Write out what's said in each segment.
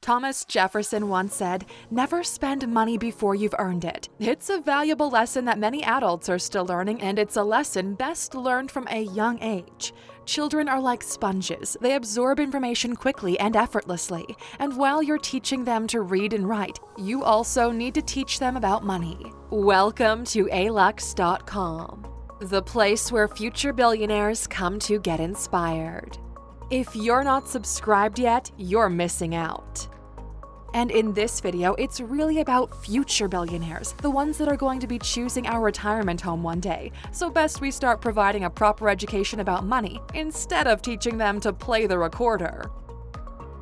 Thomas Jefferson once said, "Never spend money before you've earned it." It's a valuable lesson that many adults are still learning, and it's a lesson best learned from a young age. Children are like sponges. They absorb information quickly and effortlessly. And while you're teaching them to read and write, you also need to teach them about money. Welcome to Alux.com, the place where future billionaires come to get inspired. If you're not subscribed yet, you're missing out. And in this video, it's really about future billionaires, the ones that are going to be choosing our retirement home one day. So best we start providing a proper education about money instead of teaching them to play the recorder.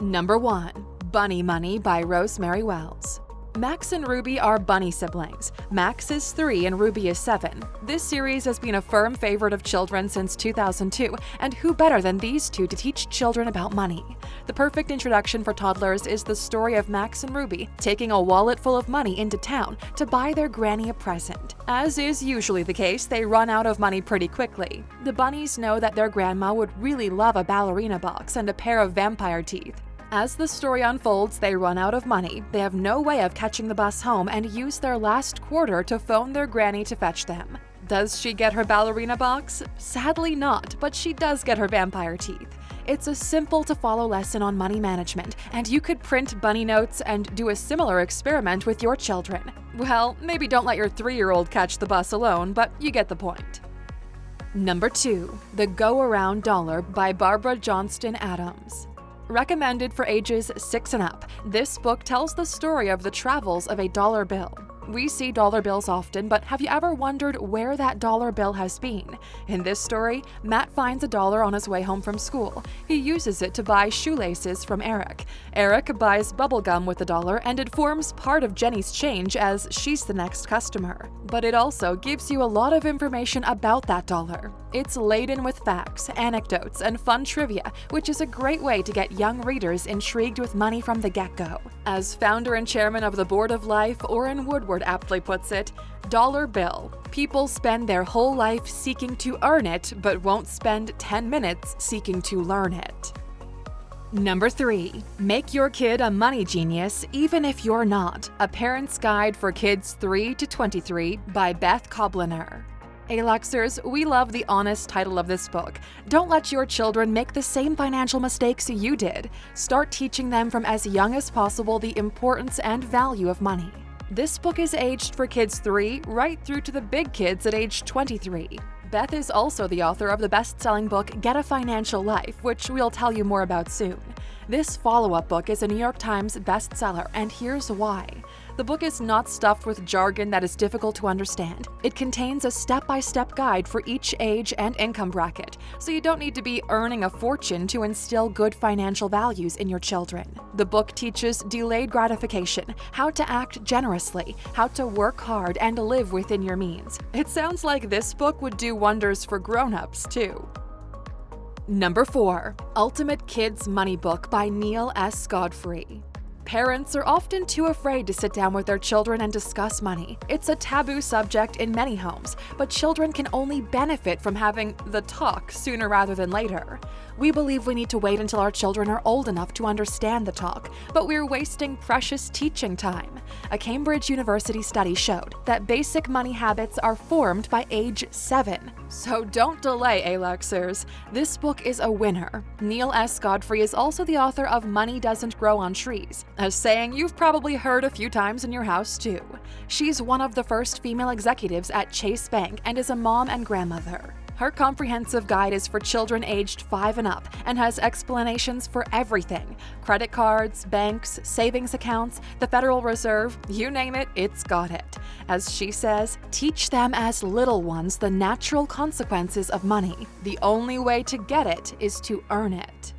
Number 1. Bunny Money by Rosemary Wells. Max and Ruby are bunny siblings. Max is 3 and Ruby is 7. This series has been a firm favorite of children since 2002, and who better than these two to teach children about money? The perfect introduction for toddlers is the story of Max and Ruby taking a wallet full of money into town to buy their granny a present. As is usually the case, they run out of money pretty quickly. The bunnies know that their grandma would really love a ballerina box and a pair of vampire teeth. As the story unfolds, they run out of money, they have no way of catching the bus home, and use their last quarter to phone their granny to fetch them. Does she get her ballerina box? Sadly not, but she does get her vampire teeth. It's a simple-to-follow lesson on money management, and you could print bunny notes and do a similar experiment with your children. Well, maybe don't let your 3-year-old catch the bus alone, but you get the point. Number 2. The Go-Around Dollar by Barbara Johnston Adams. Recommended for ages 6 and up, this book tells the story of the travels of a dollar bill. We see dollar bills often, but have you ever wondered where that dollar bill has been? In this story, Matt finds a dollar on his way home from school. He uses it to buy shoelaces from Eric. Eric buys bubblegum with the dollar, and it forms part of Jenny's change as she's the next customer. But it also gives you a lot of information about that dollar. It's laden with facts, anecdotes, and fun trivia, which is a great way to get young readers intrigued with money from the get-go. As founder and chairman of the Board of Life, Orrin Woodward aptly puts it, dollar bill. People spend their whole life seeking to earn it, but won't spend 10 minutes seeking to learn it. Number 3. Make your kid a money genius even if you're not. A Parent's Guide for Kids 3 to 23 by Beth Kobliner. Aluxers, we love the honest title of this book. Don't let your children make the same financial mistakes you did. Start teaching them from as young as possible the importance and value of money. This book is aged for kids 3 right through to the big kids at age 23. Beth is also the author of the best-selling book Get a Financial Life, which we'll tell you more about soon. This follow-up book is a New York Times bestseller, and here's why. The book is not stuffed with jargon that is difficult to understand. It contains a step-by-step guide for each age and income bracket, so you don't need to be earning a fortune to instill good financial values in your children. The book teaches delayed gratification, how to act generously, how to work hard and live within your means. It sounds like this book would do wonders for grown-ups, too. Number 4. Ultimate Kids Money Book by Neil S. Godfrey. Parents are often too afraid to sit down with their children and discuss money. It's a taboo subject in many homes, but children can only benefit from having the talk sooner rather than later. We believe we need to wait until our children are old enough to understand the talk, but we're wasting precious teaching time. A Cambridge University study showed that basic money habits are formed by age 7. So don't delay, Aluxers. This book is a winner. Neil S. Godfrey is also the author of Money Doesn't Grow on Trees, a saying you've probably heard a few times in your house too. She's one of the first female executives at Chase Bank and is a mom and grandmother. Her comprehensive guide is for children aged 5 and up and has explanations for everything: credit cards, banks, savings accounts, the Federal Reserve, you name it, it's got it. As she says, teach them as little ones the natural consequences of money. The only way to get it is to earn it.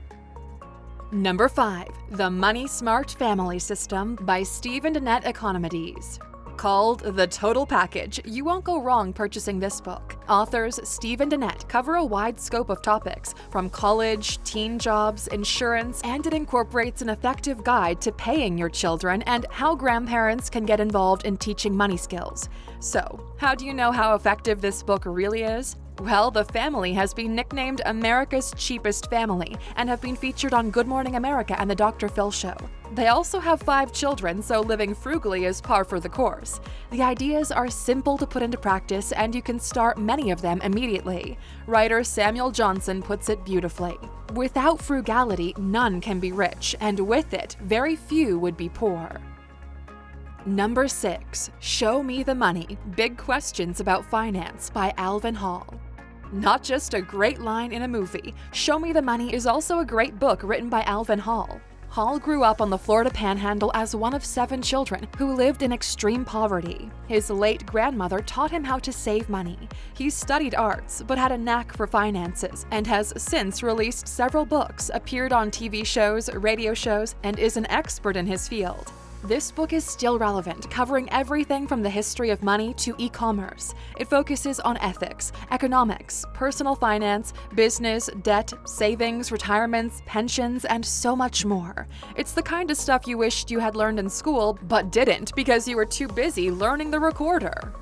Number 5. The MoneySmart Family System by Steve and Annette Economides. Called The Total Package, you won't go wrong purchasing this book. Authors Steve and Annette cover a wide scope of topics, from college, teen jobs, insurance, and it incorporates an effective guide to paying your children and how grandparents can get involved in teaching money skills. So, how do you know how effective this book really is? Well, the family has been nicknamed America's cheapest family and have been featured on Good Morning America and the Dr. Phil Show. They also have 5 children, so living frugally is par for the course. The ideas are simple to put into practice, and you can start many of them immediately. Writer Samuel Johnson puts it beautifully. Without frugality, none can be rich, and with it, very few would be poor. Number 6. Show Me the Money: Big Questions About Finance by Alvin Hall. Not just a great line in a movie, Show Me the Money is also a great book written by Alvin Hall. Hall grew up on the Florida Panhandle as one of 7 children who lived in extreme poverty. His late grandmother taught him how to save money. He studied arts, but had a knack for finances, and has since released several books, appeared on TV shows, radio shows, and is an expert in his field. This book is still relevant, covering everything from the history of money to e-commerce. It focuses on ethics, economics, personal finance, business, debt, savings, retirements, pensions, and so much more. It's the kind of stuff you wished you had learned in school, but didn't because you were too busy learning the recorder.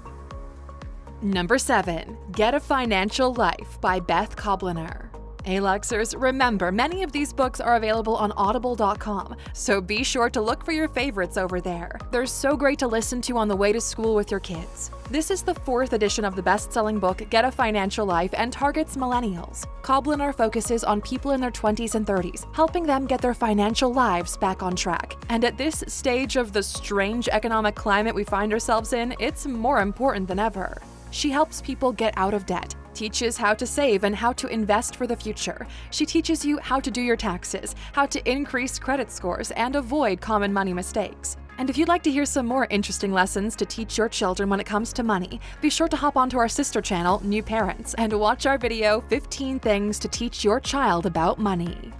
Number 7. Get a Financial Life by Beth Kobliner. Aluxers, remember, many of these books are available on Audible.com, so be sure to look for your favorites over there. They're so great to listen to on the way to school with your kids. This is the 4th edition of the best-selling book, Get a Financial Life, and targets millennials. Kobliner focuses on people in their 20s and 30s, helping them get their financial lives back on track. And at this stage of the strange economic climate we find ourselves in, it's more important than ever. She helps people get out of debt, teaches how to save and how to invest for the future. She teaches you how to do your taxes, how to increase credit scores, and avoid common money mistakes. And if you'd like to hear some more interesting lessons to teach your children when it comes to money, be sure to hop onto our sister channel, New Parents, and watch our video, 15 Things to Teach Your Child About Money.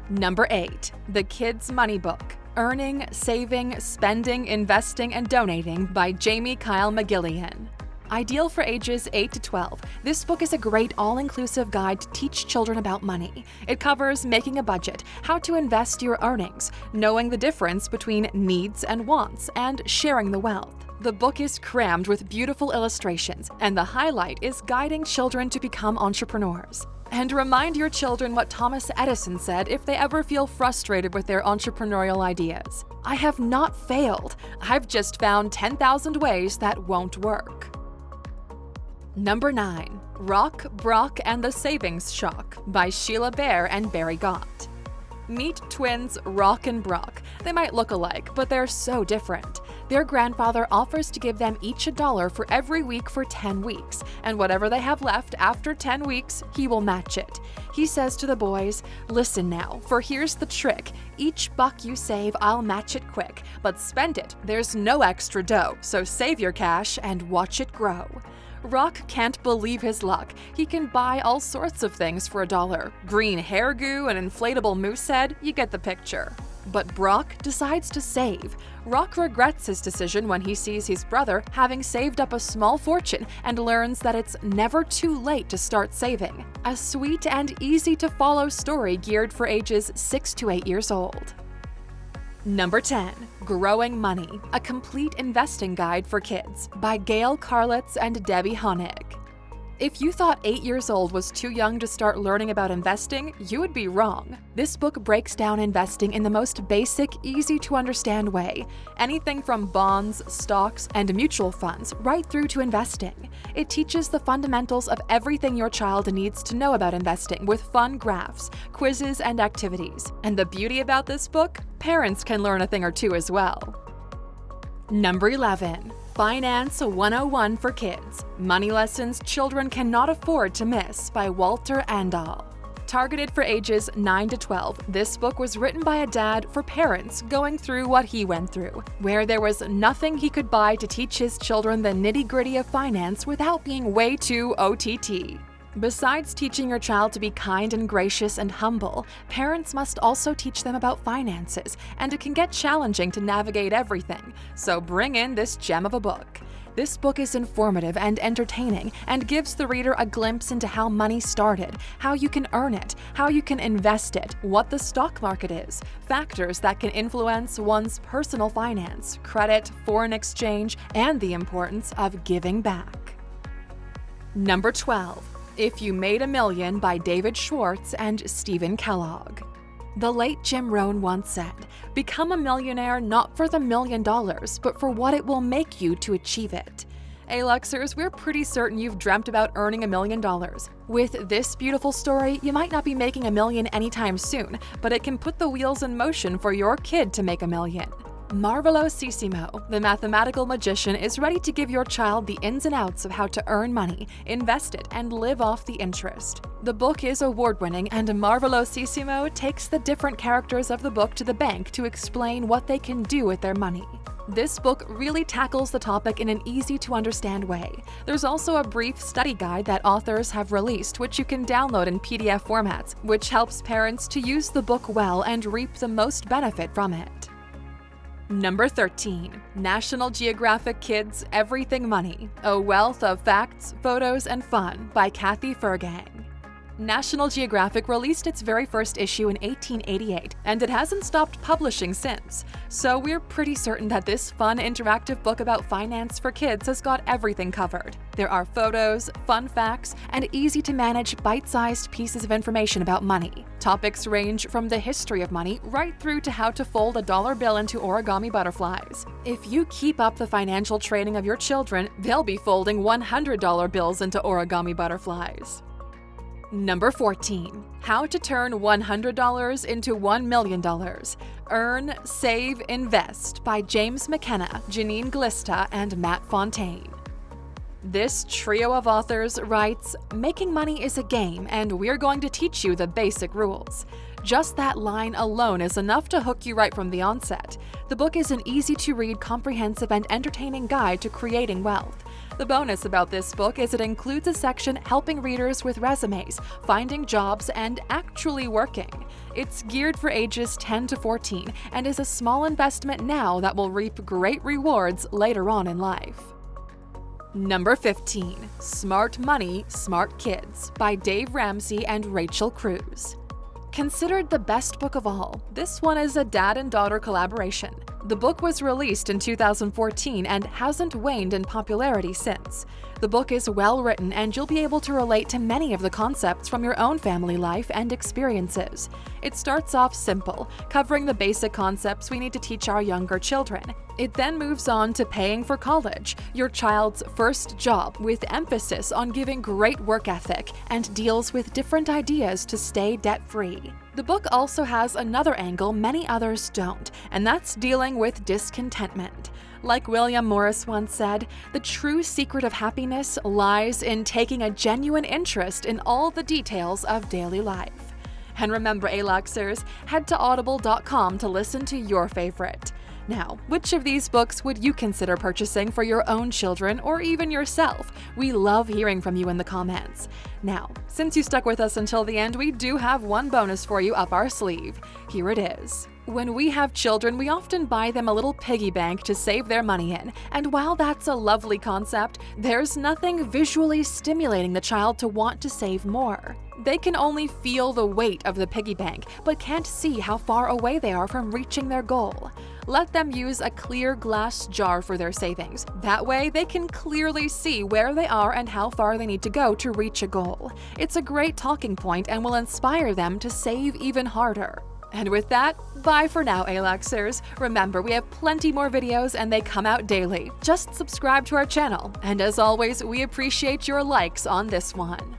Number 8. The Kids' Money Book: Earning, Saving, Spending, Investing, and Donating by Jamie Kyle McGillian. Ideal for ages 8 to 12, this book is a great all-inclusive guide to teach children about money. It covers making a budget, how to invest your earnings, knowing the difference between needs and wants, and sharing the wealth. The book is crammed with beautiful illustrations, and the highlight is guiding children to become entrepreneurs. And remind your children what Thomas Edison said if they ever feel frustrated with their entrepreneurial ideas. "I have not failed. I've just found 10,000 ways that won't work." Number 9. Rock, Brock, and the Savings Shock by Sheila Bair and Barry Gott. Meet twins Rock and Brock. They might look alike, but they're so different. Their grandfather offers to give them each $1 for every week for 10 weeks, and whatever they have left after 10 weeks, he will match it. He says to the boys, "Listen now, for here's the trick. Each buck you save, I'll match it quick, but spend it. There's no extra dough, so save your cash and watch it grow." Rock can't believe his luck. He can buy all sorts of things for $1. Green hair goo, an inflatable moose head, you get the picture. But Brock decides to save. Rock regrets his decision when he sees his brother having saved up a small fortune and learns that it's never too late to start saving. A sweet and easy-to-follow story geared for ages 6 to 8 years old. Number 10. Growing Money: A Complete Investing Guide for Kids by Gail Karlitz and Debbie Honig. If you thought 8 years old was too young to start learning about investing, you would be wrong. This book breaks down investing in the most basic, easy-to-understand way. Anything from bonds, stocks, and mutual funds right through to investing. It teaches the fundamentals of everything your child needs to know about investing with fun graphs, quizzes, and activities. And the beauty about this book? Parents can learn a thing or two as well. Number 11. Finance 101 for Kids: Money Lessons Children Cannot Afford to Miss by Walter Andal. Targeted for ages 9 to 12, this book was written by a dad for parents going through what he went through, where there was nothing he could buy to teach his children the nitty-gritty of finance without being way too OTT. Besides teaching your child to be kind and gracious and humble, parents must also teach them about finances, and it can get challenging to navigate everything, so bring in this gem of a book. This book is informative and entertaining and gives the reader a glimpse into how money started, how you can earn it, how you can invest it, what the stock market is, factors that can influence one's personal finance, credit, foreign exchange, and the importance of giving back. Number 12. If You Made a Million by David Schwartz and Stephen Kellogg. The late Jim Rohn once said, "Become a millionaire not for the $1 million, but for what it will make you to achieve it." Aluxers, we're pretty certain you've dreamt about earning $1 million. With this beautiful story, you might not be making $1 million anytime soon, but it can put the wheels in motion for your kid to make $1 million. Marvelosissimo, the mathematical magician, is ready to give your child the ins and outs of how to earn money, invest it, and live off the interest. The book is award-winning, and Marvelosissimo takes the different characters of the book to the bank to explain what they can do with their money. This book really tackles the topic in an easy-to-understand way. There's also a brief study guide that authors have released, which you can download in PDF formats, which helps parents to use the book well and reap the most benefit from it. Number 13. National Geographic Kids' Everything Money: A Wealth of Facts, Photos, and Fun by Kathy Fergang. National Geographic released its very first issue in 1888, and it hasn't stopped publishing since. So we're pretty certain that this fun, interactive book about finance for kids has got everything covered. There are photos, fun facts, and easy-to-manage, bite-sized pieces of information about money. Topics range from the history of money right through to how to fold a dollar bill into origami butterflies. If you keep up the financial training of your children, they'll be folding $100 bills into origami butterflies. Number 14. How to Turn $100 into $1 million. Earn, Save, Invest by James McKenna, Janine Glista, and Matt Fontaine. This trio of authors writes, "Making money is a game, and we're going to teach you the basic rules." Just that line alone is enough to hook you right from the onset. The book is an easy-to-read, comprehensive, and entertaining guide to creating wealth. The bonus about this book is it includes a section helping readers with resumes, finding jobs, and actually working. It's geared for ages 10 to 14 and is a small investment now that will reap great rewards later on in life. Number 15. Smart Money, Smart Kids by Dave Ramsey and Rachel Cruz. Considered the best book of all, this one is a dad and daughter collaboration. The book was released in 2014 and hasn't waned in popularity since. The book is well written, and you'll be able to relate to many of the concepts from your own family life and experiences. It starts off simple, covering the basic concepts we need to teach our younger children. It then moves on to paying for college, your child's first job, with emphasis on giving great work ethic, and deals with different ideas to stay debt-free. The book also has another angle many others don't, and that's dealing with discontentment. Like William Morris once said, the true secret of happiness lies in taking a genuine interest in all the details of daily life. And remember, Aluxers, head to Audible.com to listen to your favorite. Now, which of these books would you consider purchasing for your own children or even yourself? We love hearing from you in the comments. Now, since you stuck with us until the end, we do have one bonus for you up our sleeve. Here it is. When we have children, we often buy them a little piggy bank to save their money in, and while that's a lovely concept, there's nothing visually stimulating the child to want to save more. They can only feel the weight of the piggy bank, but can't see how far away they are from reaching their goal. Let them use a clear glass jar for their savings. That way, they can clearly see where they are and how far they need to go to reach a goal. It's a great talking point and will inspire them to save even harder. And with that, bye for now, Aluxers. Remember, we have plenty more videos and they come out daily. Just subscribe to our channel. And as always, we appreciate your likes on this one.